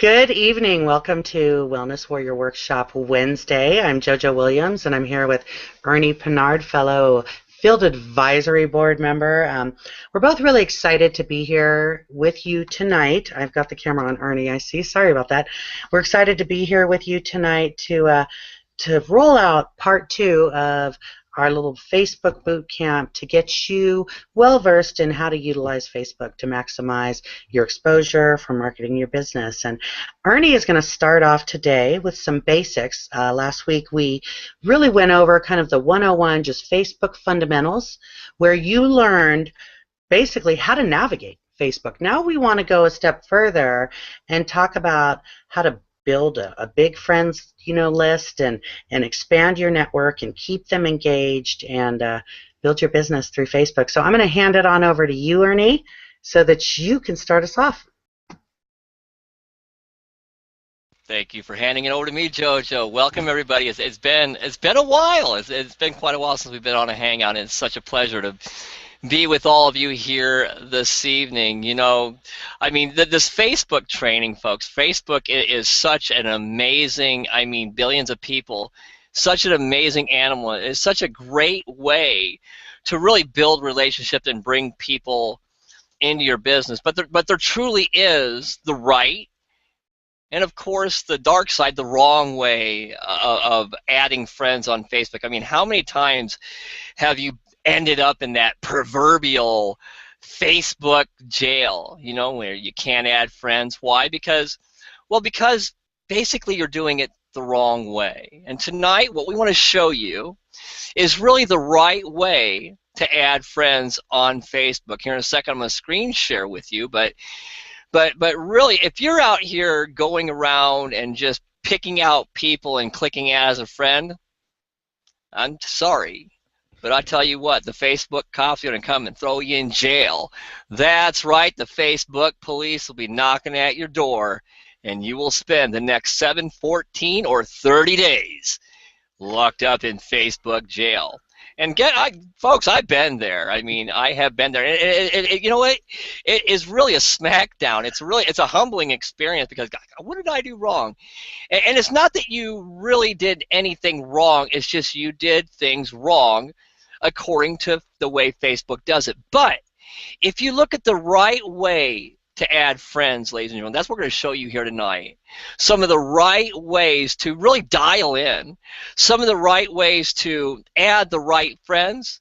Good evening. Welcome to Wellness Warrior Workshop Wednesday. I'm JoJo Williams, and I'm here with Ernie Pinard, fellow Field Advisory Board member. We're both really excited to be here with you tonight. I've got the camera on Ernie, I see. Sorry about that. We're excited to be here with you tonight to roll out part two of our little Facebook boot camp to get you well versed in how to utilize Facebook to maximize your exposure for marketing your business. And Ernie is going to start off today with some basics. Last week we really went over kind of the 101 just Facebook fundamentals, where you learned basically how to navigate Facebook. Now we want to go a step further and talk about how to build a big friends list and expand your network and keep them engaged and build your business through Facebook. So I'm going to hand it on over to you, Ernie, so that you can start us off. Thank you for handing it over to me, JoJo. Welcome, everybody. It's been a while. It's been quite a while since we've been on a hangout, and it's such a pleasure to be with all of you here this evening. I mean, this Facebook training, folks, Facebook is such an amazing, billions of people, such an amazing animal. It's such a great way to really build relationships and bring people into your business. But there truly is the right and, of course, the dark side, the wrong way of adding friends on Facebook. I mean, how many times have you ended up in that proverbial Facebook jail, where you can't add friends? Why? Because basically you're doing it the wrong way. And tonight what we want to show you is really the right way to add friends on Facebook. Here in a second I'm going to screen share with you, but really, if you're out here going around and just picking out people and clicking add as a friend, I'm sorry, but I tell you what, the Facebook cops are going to come and throw you in jail. That's right, the Facebook police will be knocking at your door, and you will spend the next 7, 14, or 30 days locked up in Facebook jail. And folks, I've been there. I mean, I have been there. You know what? It is really a smackdown. It's a humbling experience because, God, what did I do wrong? And it's not that you really did anything wrong. It's just you did things wrong according to the way Facebook does it. But if you look at the right way to add friends, ladies and gentlemen, that's what we're going to show you here tonight. Some of the right ways to really dial in, some of the right ways to add the right friends.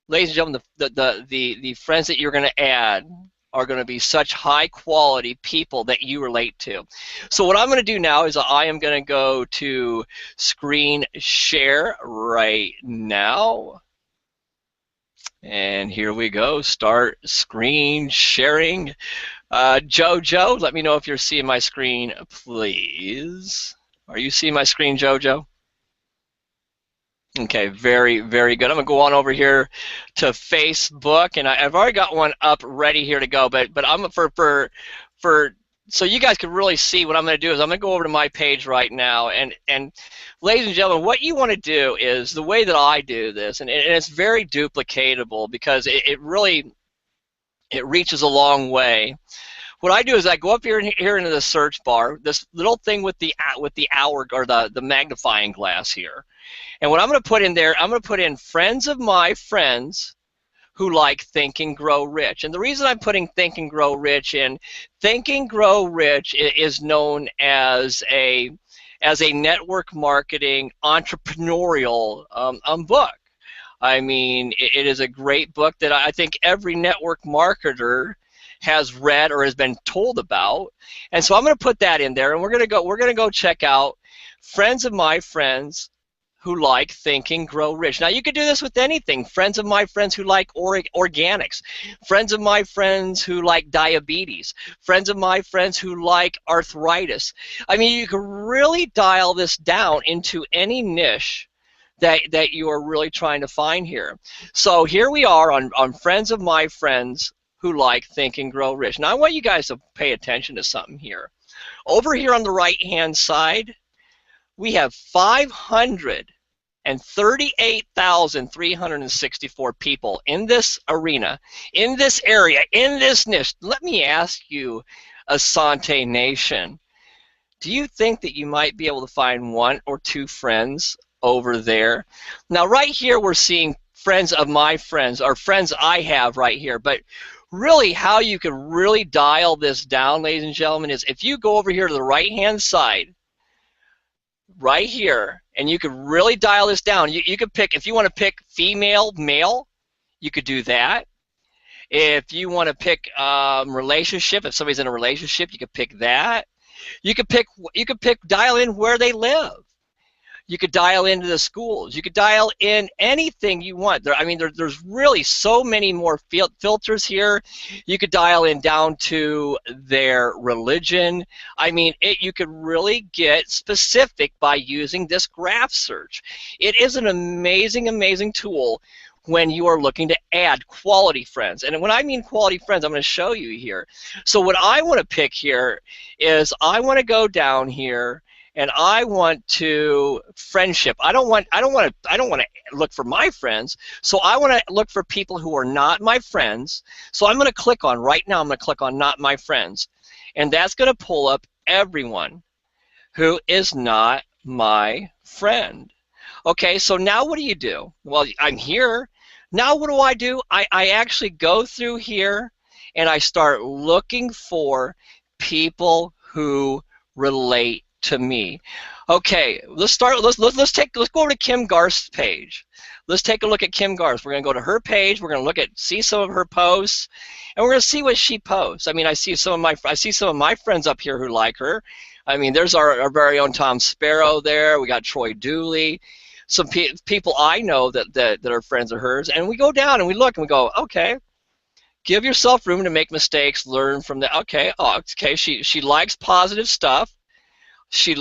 Ladies and gentlemen, the friends that you're going to add are going to be such high quality people that you relate to. So what I'm going to do now is I am going to go to screen share right now. And here we go, start screen sharing. JoJo, let me know if you're seeing my screen, please. Are you seeing my screen, JoJo? Okay, very, very good. I'm going to go on over here to Facebook, and I've already got one up ready here to go, but I'm so you guys can really see what I'm going to do is I'm going to go over to my page right now, and ladies and gentlemen, what you want to do is the way that I do this, and it's very duplicatable because it reaches a long way. What I do is I go up here into the search bar, this little thing with the hour or the magnifying glass here, and what I'm going to put in there, I'm going to put in friends of my friends who like Think and Grow Rich. And the reason I'm putting Think and Grow Rich in, Think and Grow Rich is known as a network marketing entrepreneurial book. I mean, it is a great book that I think every network marketer has read or has been told about. And so I'm going to put that in there, and we're going to go check out friends of my friends who like Think and Grow Rich. Now, you could do this with anything. Friends of my friends who like organics. Friends of my friends who like diabetes. Friends of my friends who like arthritis. I mean, you can really dial this down into any niche that you are really trying to find here. So here we are on friends of my friends who like Think and Grow Rich. Now, I want you guys to pay attention to something here. Over here on the right-hand side, we have 538,364 people in this arena, in this area, in this niche. Let me ask you, Essante Nation, do you think that you might be able to find one or two friends over there? Now, right here, we're seeing friends of my friends, or friends I have right here. But really, how you could really dial this down, ladies and gentlemen, is if you go over here to the right-hand side, right here, and you could really dial this down. You could pick, if you want to pick female, male, you could do that. If you want to pick relationship, if somebody's in a relationship, you could pick that. You could pick dial in where they live. You could dial into the schools. You could dial in anything you want. There's really so many more filters here. You could dial in down to their religion. You could really get specific by using this graph search. It is an amazing, amazing tool when you are looking to add quality friends. And when I mean quality friends, I'm going to show you here. So what I want to pick here is I want to go down here and I want to friendship. I don't want to look for my friends. So I want to look for people who are not my friends. So I'm going to click on right now. I'm going to click on not my friends, and that's going to pull up everyone who is not my friend. Okay, so now what do you do? Well, I'm here. Now what do? I actually go through here and I start looking for people who relate to me. Okay, let's go over to Kim Garth's page. Let's take a look at Kim Garth. We're going to go to her page. We're going to see some of her posts, and we're going to see what she posts. I see some of my friends up here who like her. There's our very own Tom Sparrow there. We got Troy Dooley. Some people I know that are friends of hers, and we go down and we look and we go, okay, give yourself room to make mistakes, learn from that. Okay, she likes positive stuff. She's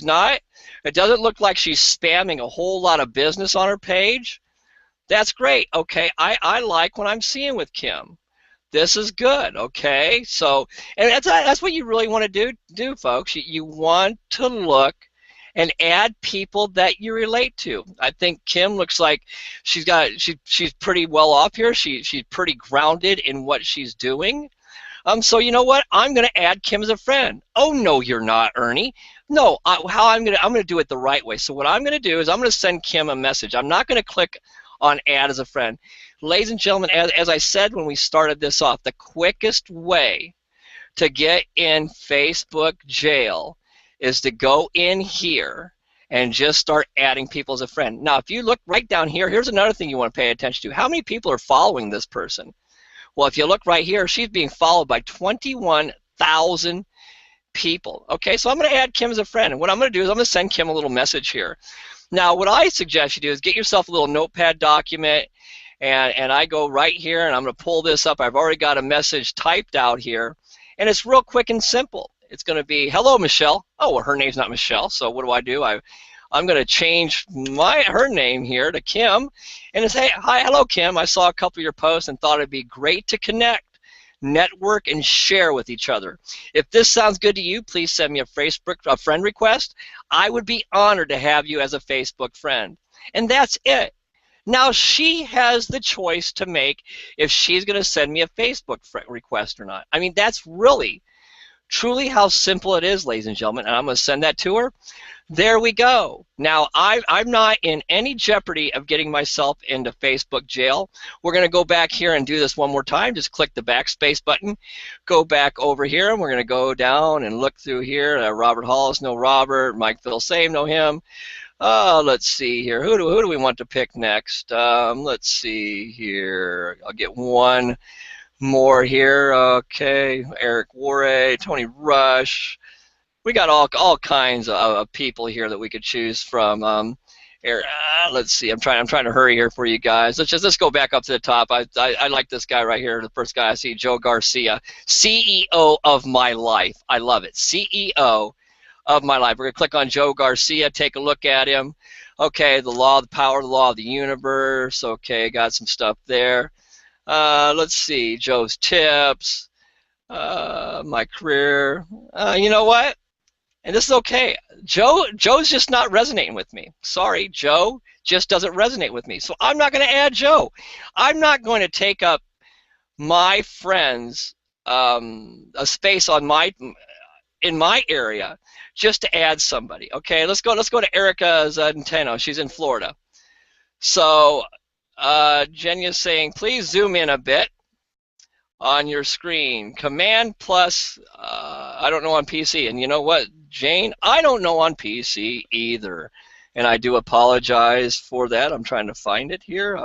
not. It doesn't look like she's spamming a whole lot of business on her page. That's great. Okay, I like what I'm seeing with Kim. This is good. Okay, so and that's what you really want to do, folks. You want to look and add people that you relate to. I think Kim looks like she's pretty well off here. She's pretty grounded in what she's doing. So you know what? I'm going to add Kim as a friend. Oh no, you're not, Ernie. No, I'm going to do it the right way. So what I'm going to do is I'm going to send Kim a message. I'm not going to click on add as a friend. Ladies and gentlemen, as I said when we started this off, the quickest way to get in Facebook jail is to go in here and just start adding people as a friend. Now, if you look right down here, here's another thing you want to pay attention to. How many people are following this person? Well, if you look right here, she's being followed by 21,000 people. Okay, so I'm going to add Kim as a friend, and what I'm going to do is I'm going to send Kim a little message here. Now, what I suggest you do is get yourself a little notepad document, and I go right here, and I'm going to pull this up. I've already got a message typed out here, and it's real quick and simple. It's going to be, hello, Michelle. Oh, well, her name's not Michelle, so what do? I'm going to change her name here to Kim, and it's, hey, hi, hello, Kim. I saw a couple of your posts and thought it'd be great to connect, network, and share with each other. If this sounds good to you, please send me a friend request. I would be honored to have you as a Facebook friend. And that's it. Now she has the choice to make if she's going to send me a Facebook request or not. That's really truly how simple it is, ladies and gentlemen, and I'm going to send that to her. There we go. Now, I'm not in any jeopardy of getting myself into Facebook jail. We're going to go back here and do this one more time. Just click the backspace button, go back over here, and we're going to go down and look through here. Robert Hollis, no Robert. Mike Phil Same, no him. Let's see here. Who do we want to pick next? Let's see here. I'll get one more here. Okay, Eric Warray, Tony Rush. We got all kinds of people here that we could choose from. Let's see. I'm trying to hurry here for you guys. Let's go back up to the top. I like this guy right here. The first guy I see, Joe Garcia, CEO of my life. I love it. CEO of my life. We're gonna click on Joe Garcia. Take a look at him. Okay, the law of the power, the law of the universe. Okay, got some stuff there. Let's see. Joe's tips. My career. You know what? And this is okay. Joe's just not resonating with me. Sorry, Joe just doesn't resonate with me. So I'm not going to add Joe. I'm not going to take up my friends a space on in my area just to add somebody. Okay, let's go to Erica Zenteno. She's in Florida. So Jenya's saying, please zoom in a bit on your screen. Command plus, I don't know on PC. And you know what, Jane? I don't know on PC either. And I do apologize for that. I'm trying to find it here.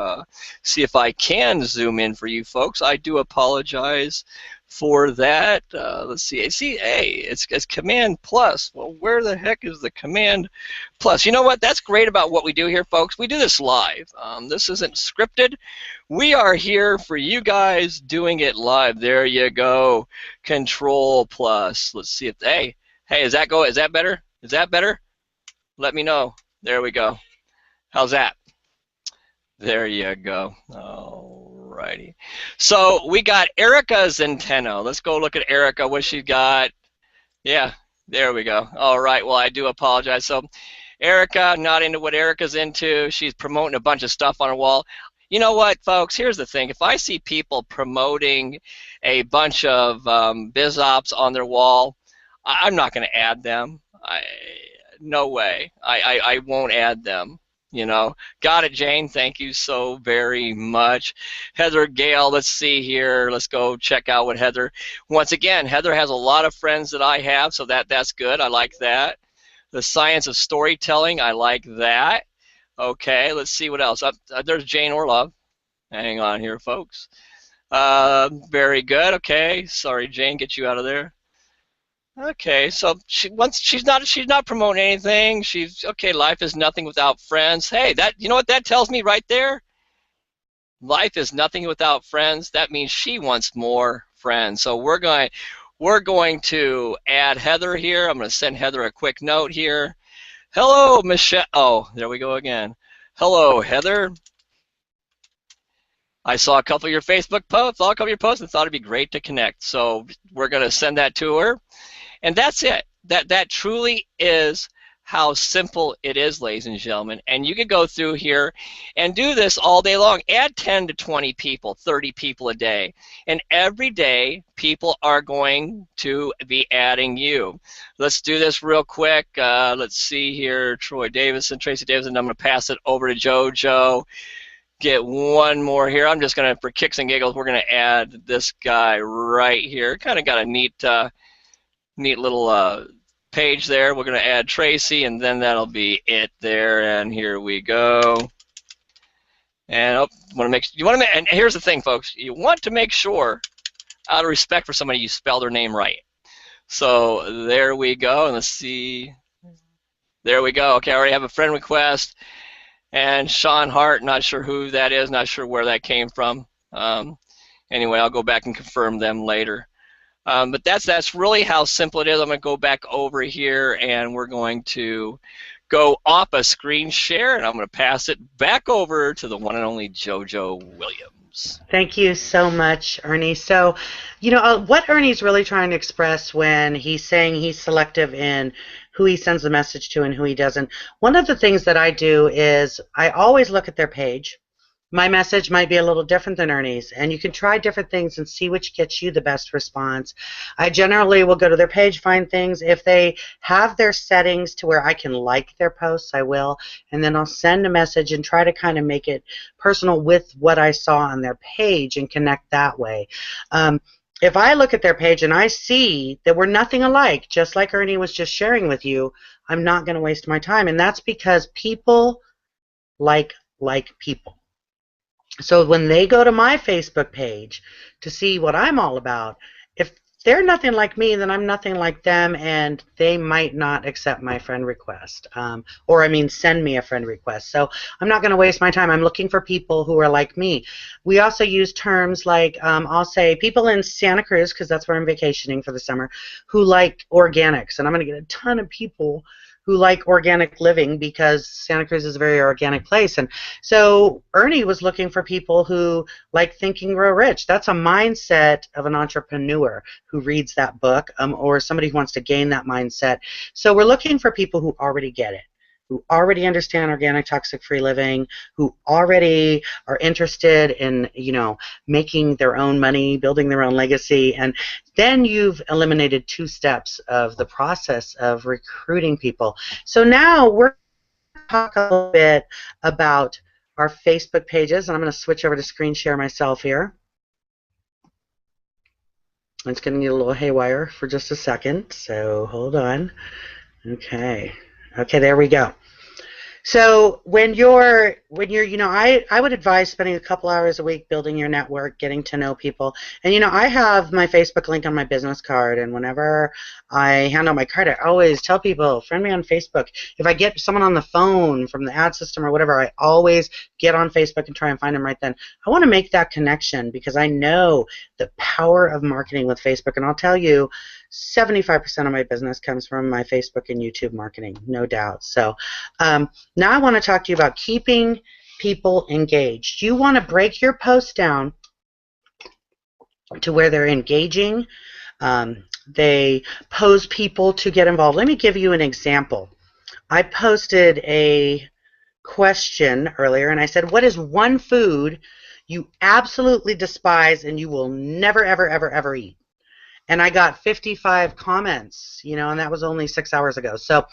See if I can zoom in for you folks. I do apologize for that. Let's see. Hey, it's Command plus. Well, where the heck is the Command plus? You know what? That's great about what we do here, folks. We do this live. This isn't scripted. We are here for you guys doing it live. There you go. Control plus. Let's see if, hey, is that better? Is that better? Let me know. There we go. How's that? There you go. All righty. So we got Erica Zenteno. Let's go look at Erica, what she got. Yeah, there we go. All right, well, I do apologize. So Erica, not into what Erica's into. She's promoting a bunch of stuff on her wall. You know what, folks? Here's the thing. If I see people promoting a bunch of biz ops on their wall, I'm not going to add them. No way. I won't add them. You know, got it, Jane. Thank you so very much. Heather Gale, let's see here. Let's go check out what Heather. Once again, Heather has a lot of friends that I have, so that's good. I like that. The science of storytelling, I like that. Okay, let's see what else. There's Jane Orlov. Hang on here, folks. Very good. Okay, sorry, Jane, get you out of there. Okay, so she's not promoting anything. She's okay. Life is nothing without friends. Hey, you know what that tells me right there? Life is nothing without friends. That means she wants more friends. So we're going to add Heather here. I'm going to send Heather a quick note here. Hello, Michelle. Oh, there we go again. Hello, Heather. I saw a couple of your Facebook posts, and thought it'd be great to connect. So we're going to send that to her. And that's it. That truly is how simple it is, ladies and gentlemen. And you could go through here and do this all day long. Add 10 to 20 people, 30 people a day. And every day, people are going to be adding you. Let's do this real quick. Let's see here. Troy Davison, Tracy Davison. I'm going to pass it over to JoJo. Get one more here. I'm just going to, for kicks and giggles, we're going to add this guy right here. Kind of got a neat little page there. We're going to add Tracy, and then that'll be it there. And here we go. And and here's the thing, folks. You want to make sure, out of respect for somebody, you spell their name right. So there we go. And let's see. There we go. Okay, I already have a friend request. And Sean Hart, not sure who that is, not sure where that came from. Anyway, I'll go back and confirm them later. But that's really how simple it is. I'm going to go back over here, and we're going to go off a screen share, and I'm going to pass it back over to the one and only JoJo Williams. Thank you so much, Ernie. So, you know, what Ernie's really trying to express when he's saying he's selective in who he sends the message to and who he doesn't, one of the things that I do is I always look at their page. My message might be a little different than Ernie's, and you can try different things and see which gets you the best response. I generally will go to their page, find things. If they have their settings to where I can like their posts, I will, and then I'll send a message and try to kind of make it personal with what I saw on their page and connect that way. If I look at their page and I see that we're nothing alike, just like Ernie was just sharing with you, I'm not going to waste my time, and that's because people like people. So when they go to my Facebook page to see what I'm all about, if they're nothing like me, then I'm nothing like them, and they might not accept my friend request, send me a friend request. So I'm not going to waste my time. I'm looking for people who are like me. We also use terms like, I'll say people in Santa Cruz, because that's where I'm vacationing for the summer, who like organics, and I'm going to get a ton of people who like organic living because Santa Cruz is a very organic place. And so Ernie was looking for people who like Think and Grow Rich. That's a mindset of an entrepreneur who reads that book, or somebody who wants to gain that mindset. So we're looking for people who already get it. who already understand organic toxic-free living, who already are interested in, making their own money, building their own legacy, and then you've eliminated 2 steps of the process of recruiting people. So now we're going to talk a little bit about our Facebook pages, and I'm going to switch over to screen share myself here. It's going to get a little haywire for just a second, so hold on. Okay, there we go. So when you're, I would advise spending a couple hours a week building your network, getting to know people. And, I have my Facebook link on my business card, and whenever I hand out my card, I always tell people, friend me on Facebook. If I get someone on the phone from the ad system or whatever, I always get on Facebook and try and find them right then. I want to make that connection because I know the power of marketing with Facebook, and I'll tell you, 75% of my business comes from my Facebook and YouTube marketing, no doubt. So now I want to talk to you about keeping people engaged. You want to break your posts down to where they're engaging. They pose people to get involved. Let me give you an example. I posted a question earlier, and I said, what is one food you absolutely despise and you will never, ever, ever, ever eat? And I got 55 comments, and that was only 6 hours ago. So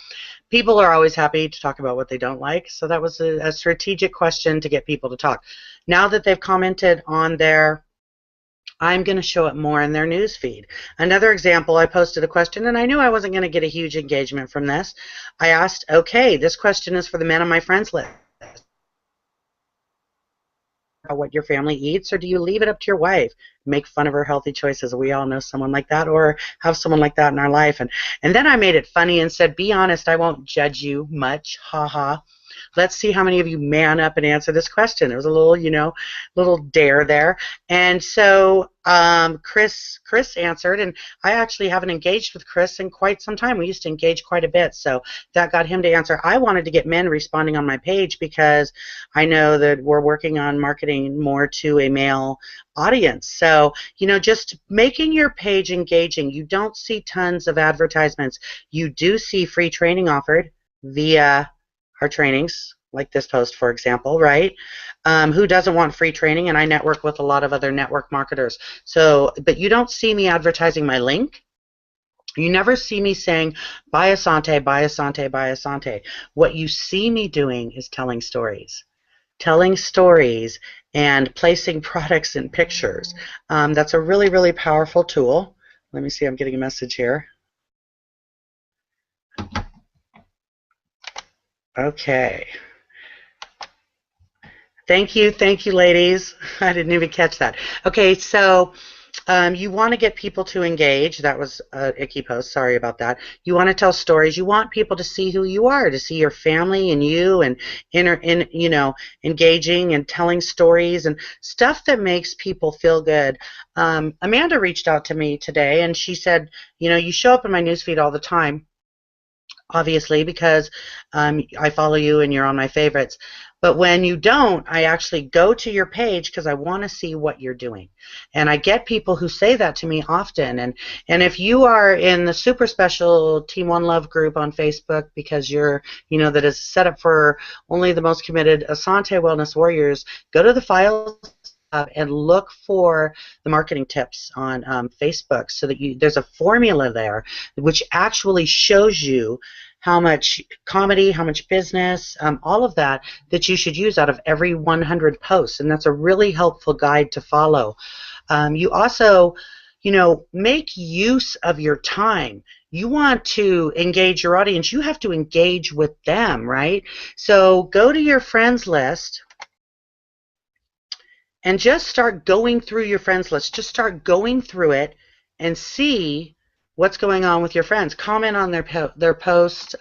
people are always happy to talk about what they don't like. So that was a strategic question to get people to talk. Now that they've commented on there, I'm going to show it more in their news feed. Another example, I posted a question, and I knew I wasn't going to get a huge engagement from this. I asked, okay, this question is for the men on my friends list. What your family eats, or do you leave it up to your wife? Make fun of her healthy choices. We all know someone like that, or have someone like that in our life. And then I made it funny and said, be honest, I won't judge you much. Ha ha. Let's see how many of you man up and answer this question. There was a little, little dare there. And so Chris answered, and I actually haven't engaged with Chris in quite some time. We used to engage quite a bit, so that got him to answer. I wanted to get men responding on my page because I know that we're working on marketing more to a male audience. So, just making your page engaging. You don't see tons of advertisements. You do see free training offered via our trainings, like this post, for example, right? Who doesn't want free training? And I network with a lot of other network marketers. So, but you don't see me advertising my link. You never see me saying, buy Essante, buy Essante, buy Essante. What you see me doing is telling stories. Telling stories and placing products in pictures. That's a really, really powerful tool. Let me see, I'm getting a message here. Okay. Thank you, ladies. I didn't even catch that. Okay, so you want to get people to engage. That was an icky post. Sorry about that. You want to tell stories. You want people to see who you are, to see your family and you, and engaging and telling stories and stuff that makes people feel good. Amanda reached out to me today, and she said, you show up in my newsfeed all the time, obviously, because I follow you and you're on my favorites. But when you don't, I actually go to your page because I want to see what you're doing. And I get people who say that to me often. And if you are in the super special Team One Love group on Facebook because you're, that is set up for only the most committed Essante Wellness Warriors, go to the files and look for the marketing tips on Facebook so that there's a formula there which actually shows you how much comedy, how much business, all of that you should use out of every 100 posts. And that's a really helpful guide to follow. You also, make use of your time. You want to engage your audience. You have to engage with them, right? So go to your friends list and just start going through your friends list. Just start going through it and see what's going on with your friends. Comment on their post,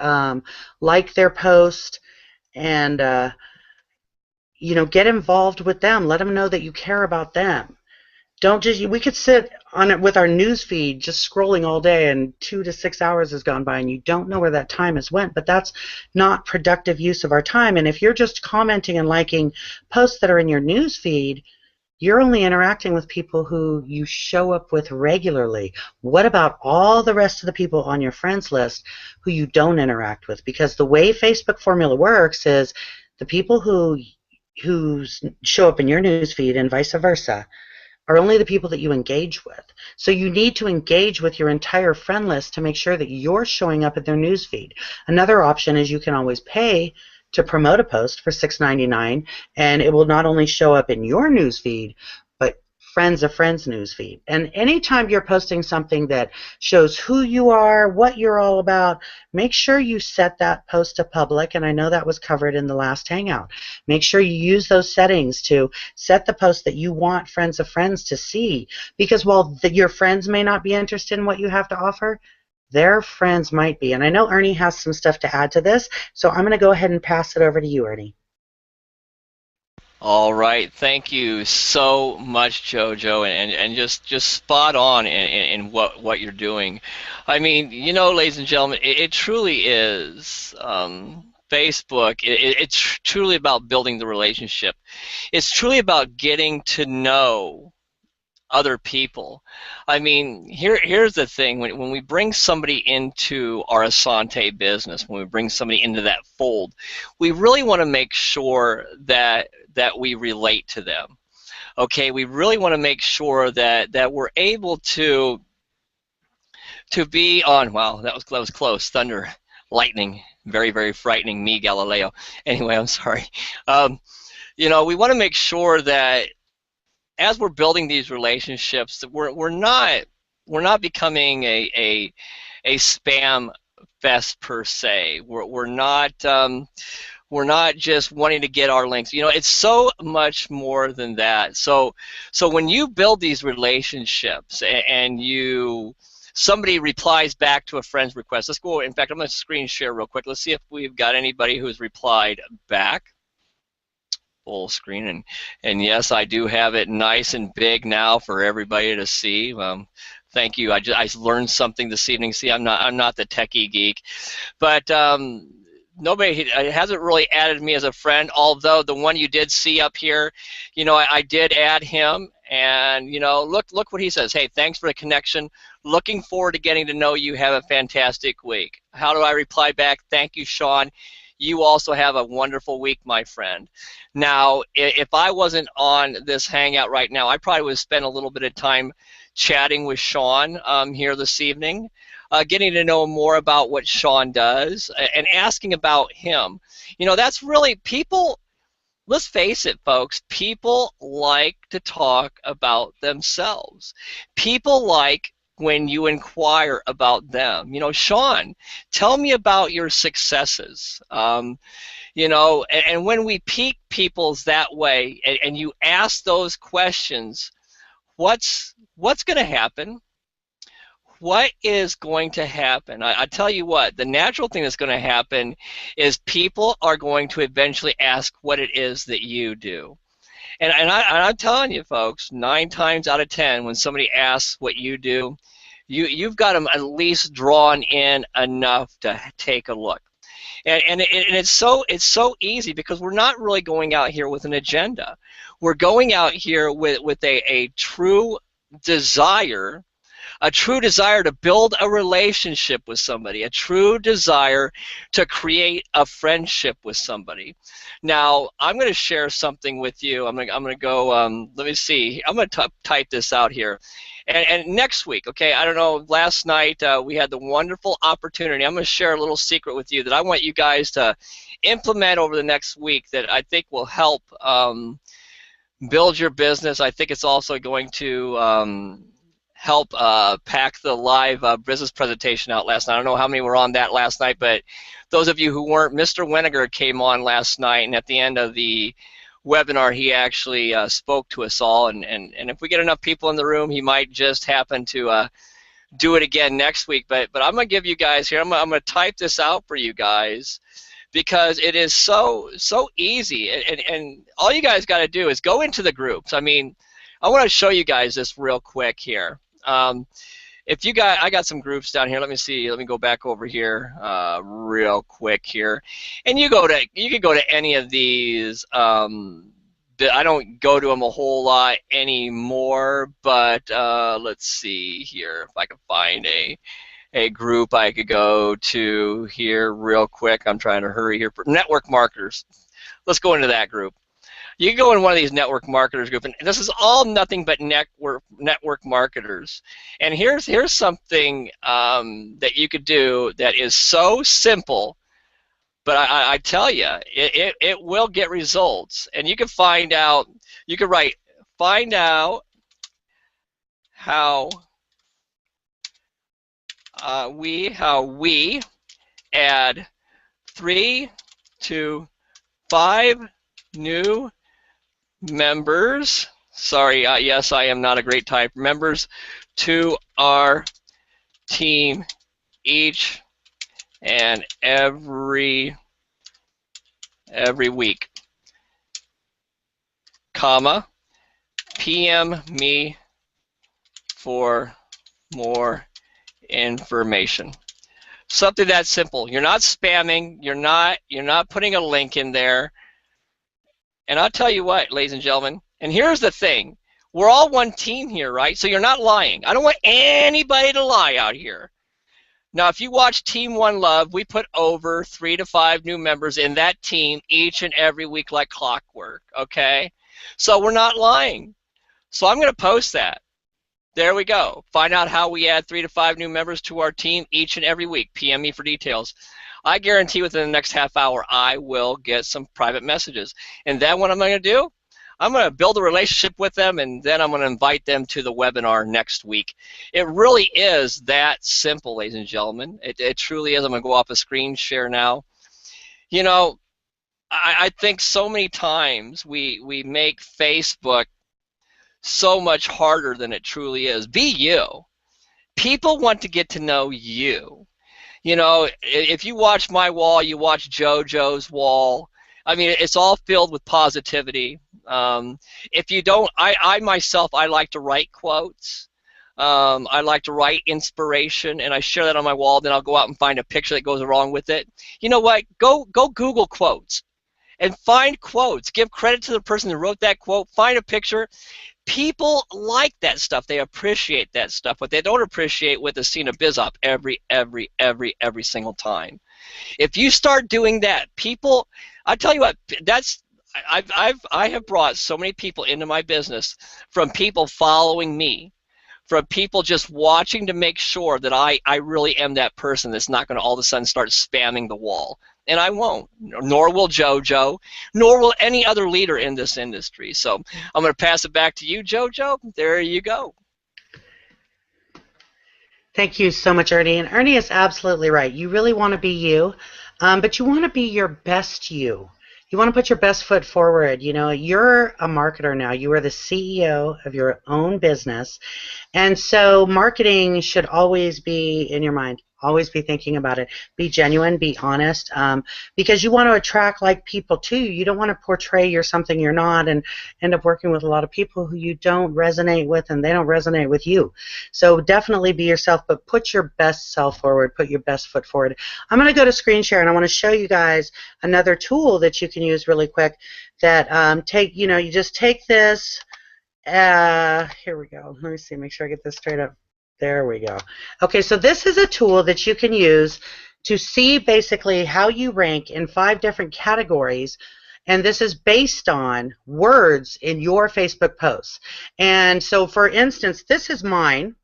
like their post, and get involved with them. Let them know that you care about them. Don't just, we could sit on it with our news feed just scrolling all day and 2 to 6 hours has gone by and you don't know where that time has went, but that's not productive use of our time. And if you're just commenting and liking posts that are in your news feed, You're only interacting with people who you show up with regularly. What about all the rest of the people on your friends list who you don't interact with? Because the way Facebook formula works is the people who show up in your newsfeed and vice versa are only the people that you engage with. So you need to engage with your entire friend list to make sure that you're showing up at their newsfeed. Another option is you can always pay to promote a post for $6.99, and it will not only show up in your newsfeed, but friends of friends newsfeed. And anytime you're posting something that shows who you are, what you're all about, make sure you set that post to public. And I know that was covered in the last Hangout. Make sure you use those settings to set the post that you want friends of friends to see. Because while your friends may not be interested in what you have to offer, their friends might be. And I know Ernie has some stuff to add to this, so I'm going to go ahead and pass it over to you, Ernie. All right, thank you so much, Jojo, and just spot on in what you're doing. I mean, you know, ladies and gentlemen, it truly is. Facebook, it's truly about building the relationship. It's truly about getting to know other people. I mean, here's the thing. When we bring somebody into our Essante business, when we bring somebody into that fold, we really want to make sure that we relate to them. Okay, we really want to make sure that we're able to be on. Wow, that was close. Thunder, lightning, very, very frightening. Me, Galileo. Anyway, I'm sorry. You know, we want to make sure that as we're building these relationships, that we're not becoming a spam fest per se. We're not just wanting to get our links. You know, it's so much more than that. So when you build these relationships and somebody replies back to a friend's request, let's go. In fact, I'm going to screen share real quick. Let's see if we've got anybody who's replied back. Full screen, and yes, I do have it nice and big now for everybody to see. Thank you. I learned something this evening. See, I'm not the techie geek, but nobody hasn't really added me as a friend. Although the one you did see up here, you know, I did add him, and you know, look what he says. Hey, thanks for the connection. Looking forward to getting to know you. Have a fantastic week. How do I reply back? Thank you, Sean. You also have a wonderful week, my friend. Now, if I wasn't on this Hangout right now, I probably would spend a little bit of time chatting with Sean here this evening, getting to know more about what Sean does and asking about him. You know, that's really people. Let's face it, folks, people like to talk about themselves. People like when you inquire about them. You know, Sean, tell me about your successes. You know, and when we pique people's that way and you ask those questions, what's going to happen? What is going to happen? I tell you what, the natural thing that's going to happen is people are going to eventually ask what it is that you do. And I'm telling you, folks, 9 times out of 10, when somebody asks what you do, you've got them at least drawn in enough to take a look. And it's so easy because we're not really going out here with an agenda. We're going out here with a true desire. A true desire to build a relationship with somebody, a true desire to create a friendship with somebody. Now, I'm going to share something with you. I'm going to go, let me see. I'm going to type this out here. And next week, okay, I don't know, last night we had the wonderful opportunity. I'm going to share a little secret with you that I want you guys to implement over the next week that I think will help build your business. I think it's also going to help pack the live business presentation out last night. I don't know how many were on that last night, but those of you who weren't, Mr. Weniger came on last night, and at the end of the webinar, he actually spoke to us all. And if we get enough people in the room, he might just happen to do it again next week. But I'm going to give you guys here, I'm going to type this out for you guys because it is so easy. And all you guys got to do is go into the groups. I mean, I want to show you guys this real quick here. If you got, I got some groups down here. Let me see. Let me go back over here real quick here, and you can go to any of these I don't go to them a whole lot anymore, but let's see here if I can find a group I could go to here real quick. I'm trying to hurry here. For network marketers. Let's go into that group. You can go in one of these network marketers group, and this is all nothing but network marketers. And here's something that you could do that is so simple, but I tell you, it will get results. And you can find out. You can write, find out how we add 3 to 5 new members. Sorry, yes, I am not a great type. Members to our team each and every week, comma, PM me for more information. Something that simple. You're not spamming. You're not putting a link in there. And I'll tell you what, ladies and gentlemen, and here's the thing. We're all one team here, right? So you're not lying. I don't want anybody to lie out here. Now, if you watch Team One Love, we put over 3 to 5 new members in that team each and every week like clockwork, okay? So we're not lying. So I'm going to post that. There we go. Find out how we add 3 to 5 new members to our team each and every week. PM me for details. I guarantee within the next half hour I will get some private messages. And then what I'm going to do, I'm going to build a relationship with them, and then I'm going to invite them to the webinar next week. It really is that simple, ladies and gentlemen. It truly is. I'm going to go off a screen share now. You know, I think so many times we make Facebook so much harder than it truly is. Be you. People want to get to know you. You know, if you watch my wall, you watch JoJo's wall. I mean, it's all filled with positivity. If you don't, I myself, I like to write quotes. I like to write inspiration, and I share that on my wall. Then I'll go out and find a picture that goes along with it. You know what? Go Google quotes and find quotes. Give credit to the person who wrote that quote. Find a picture. People like that stuff. They appreciate that stuff. What they don't appreciate with is seeing a biz op every single time. If you start doing that, people, I tell you what, I have brought so many people into my business from people following me, from people just watching to make sure that I really am that person that's not going to all of a sudden start spamming the wall. And I won't, nor will JoJo, nor will any other leader in this industry. So I'm going to pass it back to you, JoJo. There you go. Thank you so much, Ernie. And Ernie is absolutely right. You really want to be you, but you want to be your best you. You want to put your best foot forward. You know, you're a marketer now. You are the CEO of your own business. And so marketing should always be in your mind. Always be thinking about it. Be genuine, be honest, because you want to attract like people too. You don't want to portray you're something you're not and end up working with a lot of people who you don't resonate with and they don't resonate with you. So definitely be yourself, but put your best self forward, put your best foot forward. I'm going to go to screen share and I want to show you guys another tool that you can use really quick that you just take this, here we go. Let me see, make sure I get this straight up. There we go. Okay, so this is a tool that you can use to see basically how you rank in 5 different categories, and this is based on words in your Facebook posts. And so, for instance, this is mine,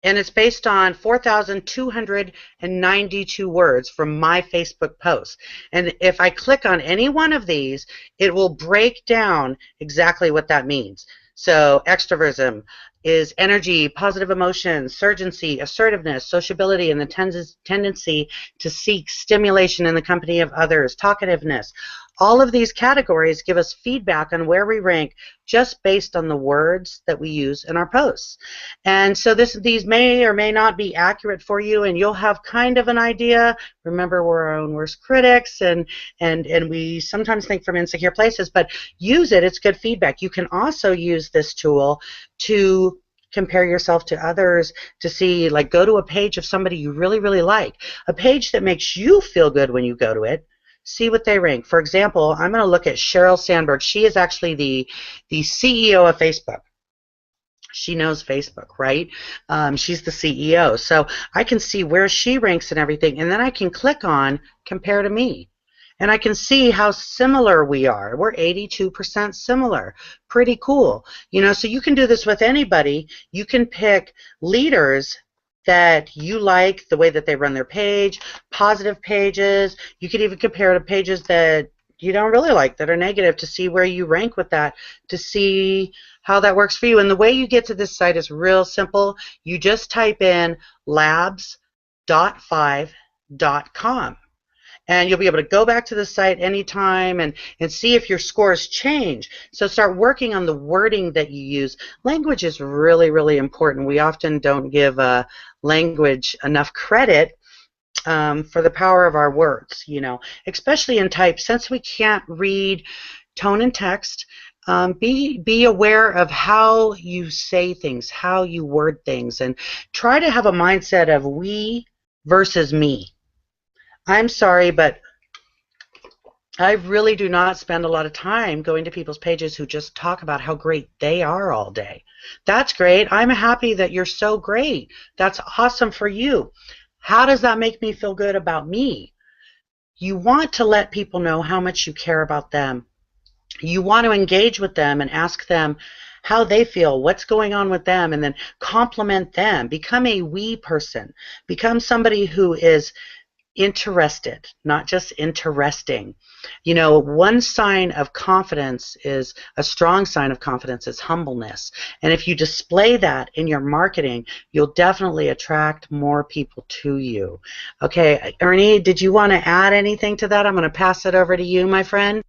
and it's based on 4,292 words from my Facebook posts. And if I click on any one of these, it will break down exactly what that means. So extroversion is energy, positive emotions, urgency, assertiveness, sociability, and the tendency to seek stimulation in the company of others, talkativeness. All of these categories give us feedback on where we rank just based on the words that we use in our posts. And so these may or may not be accurate for you, and you'll have kind of an idea. Remember, we're our own worst critics, and we sometimes think from insecure places, but use it. It's good feedback. You can also use this tool to compare yourself to others, to see, like, go to a page of somebody you really, really like, a page that makes you feel good when you go to it. see what they rank. For example, I'm going to look at Sheryl Sandberg. She is actually the CEO of Facebook. She knows Facebook, right? She's the CEO. So I can see where she ranks and everything, and then I can click on compare to me. And I can see how similar we are. We're 82% similar. Pretty cool. So you can do this with anybody. You can pick leaders that you like, the way that they run their page, positive pages. You could even compare to pages that you don't really like, that are negative, to see where you rank with that, to see how that works for you. And the way you get to this site is real simple. You just type in labs.5.com. And you'll be able to go back to the site anytime and see if your scores change. So start working on the wording that you use. Language is really, really important. We often don't give language enough credit for the power of our words, especially in type. Since we can't read tone and text, be aware of how you say things, how you word things, and try to have a mindset of we versus me. I'm sorry, but I really do not spend a lot of time going to people's pages who just talk about how great they are all day. That's great. I'm happy that you're so great. That's awesome for you. How does that make me feel good about me? You want to let people know how much you care about them. You want to engage with them and ask them how they feel, what's going on with them, and then compliment them. Become a we person. Become somebody who is interested, not just interesting. One sign of confidence is, a strong sign of confidence is humbleness. And if you display that in your marketing, you'll definitely attract more people to you. Okay, Ernie, did you want to add anything to that? I'm going to pass it over to you, my friend.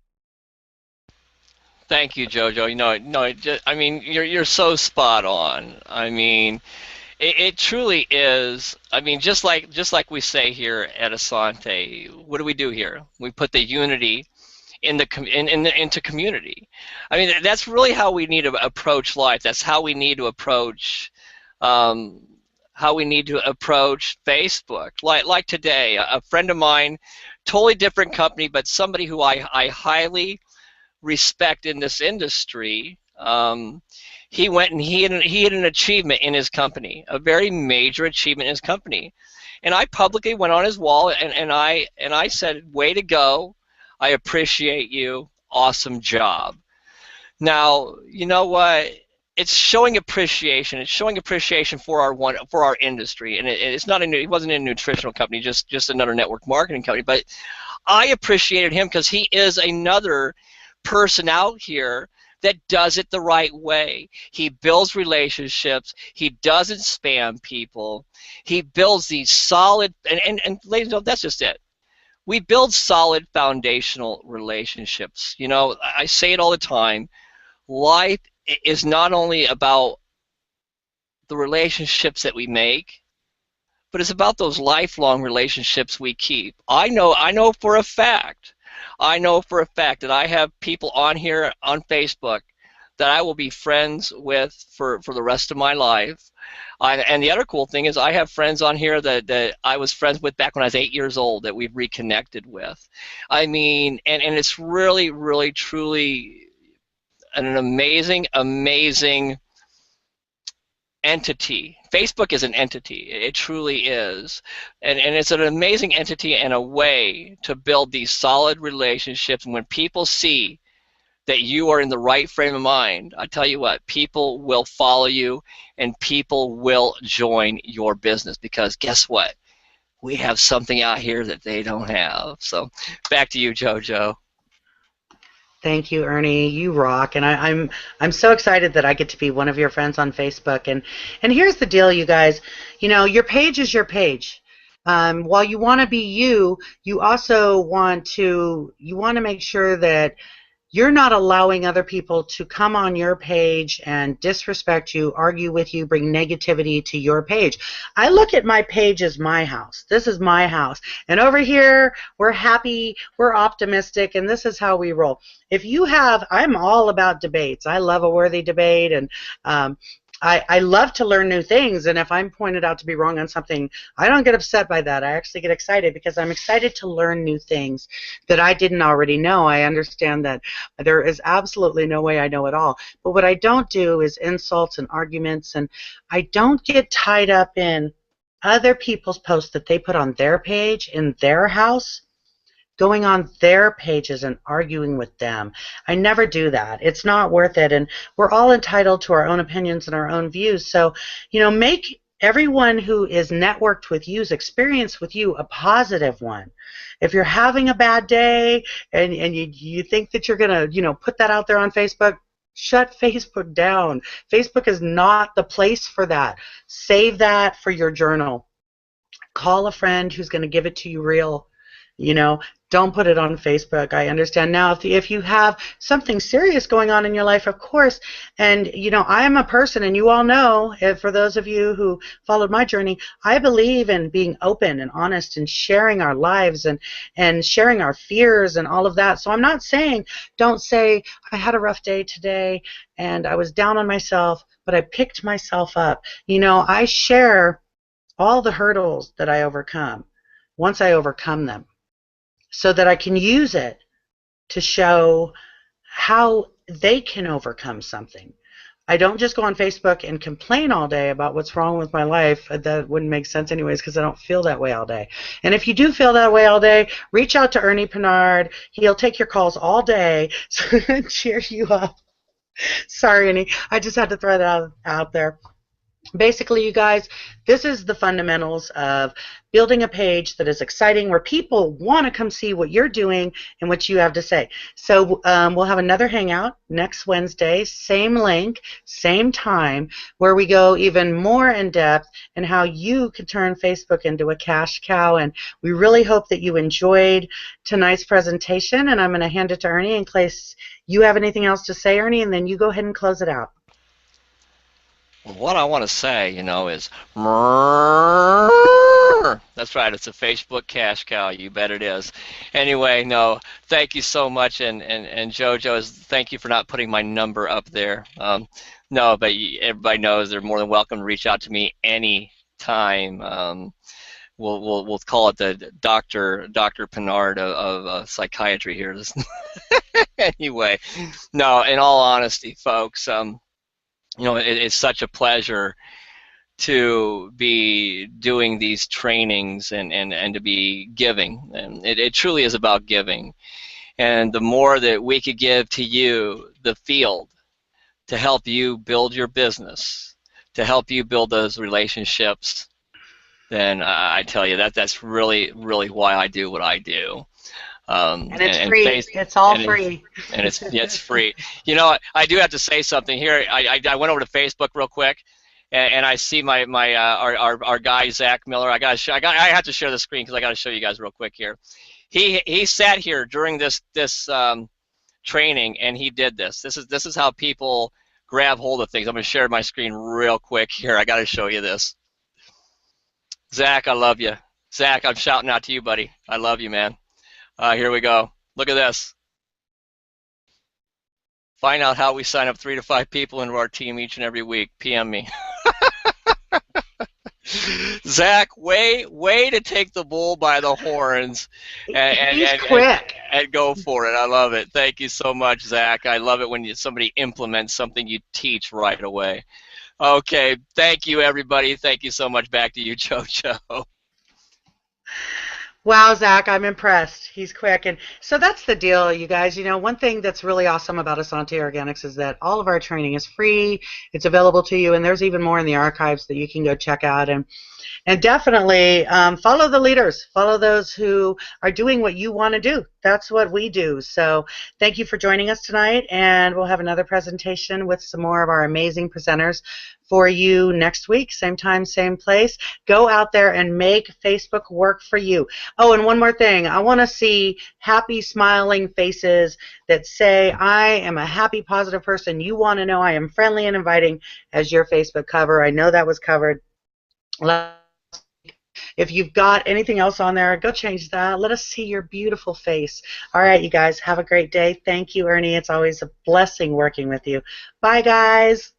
Thank you, Jojo. No, I mean, you're so spot on. I mean, it truly is. I mean, just like we say here at Essante, what do we do here? We put the unity into community. I mean, that's really how we need to approach life. That's how we need to approach um, Facebook. Like today, a friend of mine, totally different company, but somebody who I highly respect in this industry. He went and he had an achievement in his company, a very major achievement in his company, and I publicly went on his wall and I said, "Way to go! I appreciate you. Awesome job." Now, you know what? It's showing appreciation. It's showing appreciation for our industry, and it's not it wasn't a nutritional company, just another network marketing company. But I appreciated him because he is another person out here that does it the right way. He builds relationships. He doesn't spam people. He builds these solid, and ladies and gentlemen, that's just it. We build solid foundational relationships. I say it all the time. Life is not only about the relationships that we make, but it's about those lifelong relationships we keep. I know for a fact that I have people on here on Facebook that I will be friends with for the rest of my life. And the other cool thing is I have friends on here that I was friends with back when I was 8 years old that we've reconnected with. I mean, and it's really, really, truly an amazing entity. Facebook is an entity. It truly is. And it's an amazing entity and a way to build these solid relationships. And when people see that you are in the right frame of mind, I tell you what, people will follow you and people will join your business because guess what? We have something out here that they don't have. So back to you, JoJo. Thank you, Ernie. You rock, and I'm so excited that I get to be one of your friends on Facebook. And here's the deal, you guys. Your page is your page. While you want to be you, you also want to make sure that you're not allowing other people to come on your page and disrespect you, argue with you, bring negativity to your page. I look at my page as my house. This is my house. And over here, we're happy, we're optimistic, and this is how we roll. I'm all about debates. I love a worthy debate, and I love to learn new things, and if I'm pointed out to be wrong on something, I don't get upset by that. I actually get excited because I'm excited to learn new things that I didn't already know. I understand that there is absolutely no way I know it all. But what I don't do is insults and arguments, and I don't get tied up in other people's posts that they put on their page in their house, going on their pages and arguing with them. I never do that. It's not worth it. And we're all entitled to our own opinions and our own views. So, make everyone who is networked with you's experience with you a positive one. If you're having a bad day and you think that you're going to, put that out there on Facebook, shut Facebook down. Facebook is not the place for that. Save that for your journal. Call a friend who's going to give it to you real. You know, don't put it on Facebook. I understand now if you have something serious going on in your life, of course, and I am a person, and you all know, for those of you who followed my journey, I believe in being open and honest and sharing our lives and sharing our fears and all of that. So I'm not saying, don't say, I had a rough day today and I was down on myself, but I picked myself up. I share all the hurdles that I overcome once I overcome them, so that I can use it to show how they can overcome something. I don't just go on Facebook and complain all day about what's wrong with my life. That wouldn't make sense anyways, because I don't feel that way all day. And if you do feel that way all day, reach out to Ernie Pinard. He'll take your calls all day to cheer you up. Sorry, Ernie. I just had to throw that out there. Basically, you guys, this is the fundamentals of building a page that is exciting, where people want to come see what you're doing and what you have to say. So we'll have another hangout next Wednesday, same link, same time, where we go even more in depth in how you can turn Facebook into a cash cow. And we really hope that you enjoyed tonight's presentation, and I'm going to hand it to Ernie in case you have anything else to say, Ernie, and then you go ahead and close it out. What I want to say, is that's right, it's a Facebook cash cow. You bet it is. Anyway, no, thank you so much, and JoJo, thank you for not putting my number up there. No, but everybody knows they're more than welcome to reach out to me anytime. We'll call it the Dr. Pinard of psychiatry here. Anyway, no, in all honesty, folks, it's such a pleasure to be doing these trainings and to be giving. And it truly is about giving. And the more that we could give to you, the field, to help you build your business, to help you build those relationships, then I tell you that's really, really why I do what I do. And it's free. It's all free. And it's free. I do have to say something here. I went over to Facebook real quick, and I see our guy Zach Miller. I have to share the screen because I got to show you guys real quick here. He sat here during this training, and he did this. This is how people grab hold of things. I'm going to share my screen real quick here. I got to show you this. Zach, I love you. Zach, I'm shouting out to you, buddy. I love you, man. Here we go. Look at this. Find out how we sign up 3 to 5 people into our team each and every week. PM me. Zach, way to take the bull by the horns and quick. And go for it. I love it. Thank you so much, Zach. I love it when somebody implements something you teach right away. Okay, thank you, everybody. Thank you so much. Back to you, JoJo. Wow, Zach, I'm impressed. He's quick. And so that's the deal, you guys. One thing that's really awesome about Essante Organics is that all of our training is free. It's available to you, and there's even more in the archives that you can go check out. And definitely follow the leaders. Follow those who are doing what you want to do. That's what we do. So thank you for joining us tonight, and we'll have another presentation with some more of our amazing presenters for you next week, same time, same place. Go out there and make Facebook work for you. Oh, and one more thing. I want to see happy, smiling faces that say, I am a happy, positive person. You want to know I am friendly and inviting as your Facebook cover. I know that was covered. If you've got anything else on there, go change that. Let us see your beautiful face. All right, you guys, have a great day. Thank you, Ernie. It's always a blessing working with you. Bye, guys.